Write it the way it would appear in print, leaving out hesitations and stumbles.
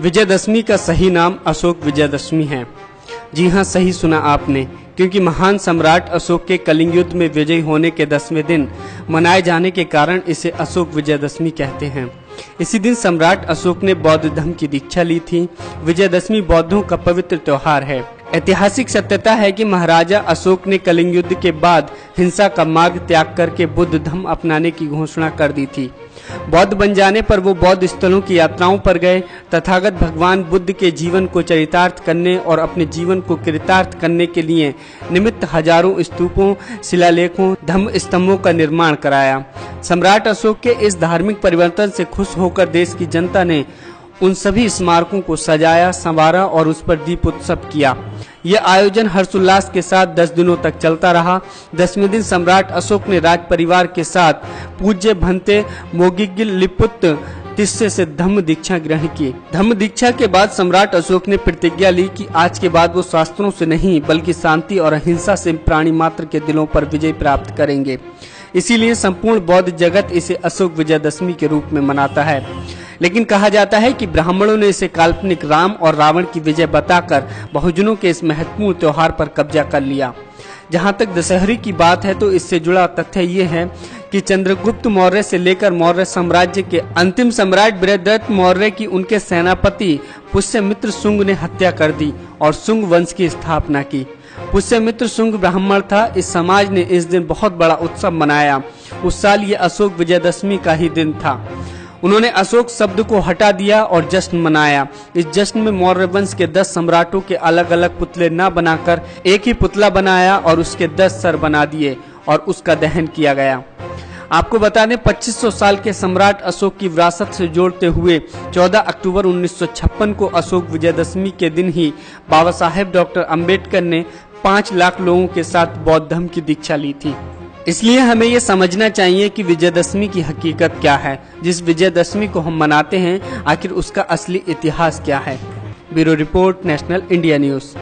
विजयदशमी का सही नाम अशोक विजयदशमी है। जी हाँ, सही सुना आपने, क्योंकि महान सम्राट अशोक के कलिंग युद्ध में विजयी होने के 10वें दिन मनाए जाने के कारण इसे अशोक विजयदशमी कहते हैं। इसी दिन सम्राट अशोक ने बौद्ध धर्म की दीक्षा ली थी। विजयदशमी बौद्धों का पवित्र त्योहार है। ऐतिहासिक सत्यता है कि महाराजा अशोक ने कलिंग युद्ध के बाद हिंसा का मार्ग त्याग करके बुद्ध धर्म अपनाने की घोषणा कर दी थी। बौद्ध बन जाने पर वो बौद्ध स्थलों की यात्राओं पर गए। तथागत भगवान बुद्ध के जीवन को चरितार्थ करने और अपने जीवन को कृतार्थ करने के लिए निमित्त हजारों स्तूपों, शिलालेखों, धम्म स्तंभों का निर्माण कराया। सम्राट अशोक के इस धार्मिक परिवर्तन से खुश होकर देश की जनता ने उन सभी स्मारकों को सजाया, संवारा और उस पर दीप उत्सव किया। यह आयोजन हर्षोल्लास के साथ 10 दिनों तक चलता रहा। 10वें दिन सम्राट अशोक ने राज परिवार के साथ पूज्य भंते मोगिगिल लिपुत तिस्से से धम्म दीक्षा ग्रहण की। धम्म दीक्षा के बाद सम्राट अशोक ने प्रतिज्ञा ली कि आज के बाद वो शास्त्रों से नहीं बल्कि शांति और अहिंसा से प्राणी मात्र के दिलों पर विजय प्राप्त करेंगे। इसीलिए संपूर्ण बौद्ध जगत इसे अशोक विजयदशमी के रूप में मनाता है। लेकिन कहा जाता है कि ब्राह्मणों ने इसे काल्पनिक राम और रावण की विजय बताकर बहुजनों के इस महत्वपूर्ण त्योहार पर कब्जा कर लिया। जहां तक दशहरे की बात है तो इससे जुड़ा तथ्य ये है कि चंद्रगुप्त मौर्य से लेकर मौर्य साम्राज्य के अंतिम सम्राट बृहद्रथ मौर्य की उनके सेनापति पुष्यमित्र शुंग ने हत्या कर दी और शुंग वंश की स्थापना की। पुष्यमित्र शुंग ब्राह्मण था। इस समाज ने इस दिन बहुत बड़ा उत्सव मनाया। उस साल ये अशोक विजयदशमी का ही दिन था। उन्होंने अशोक शब्द को हटा दिया और जश्न मनाया। इस जश्न में मौर्य वंश के 10 सम्राटों के अलग अलग पुतले न बनाकर एक ही पुतला बनाया और उसके 10 सर बना दिए और उसका दहन किया गया। आपको बता दें, 2500 साल के सम्राट अशोक की विरासत से जोड़ते हुए 14 अक्टूबर 1956 को अशोक विजयदशमी के दिन ही बाबा साहेब डॉक्टर अंबेडकर ने 5 लाख लोगों के साथ बौद्ध धर्म की दीक्षा ली थी। इसलिए हमें ये समझना चाहिए कि विजयदशमी की हकीकत क्या है। जिस विजयदशमी को हम मनाते हैं, आखिर उसका असली इतिहास क्या है। Bureau report, national India news.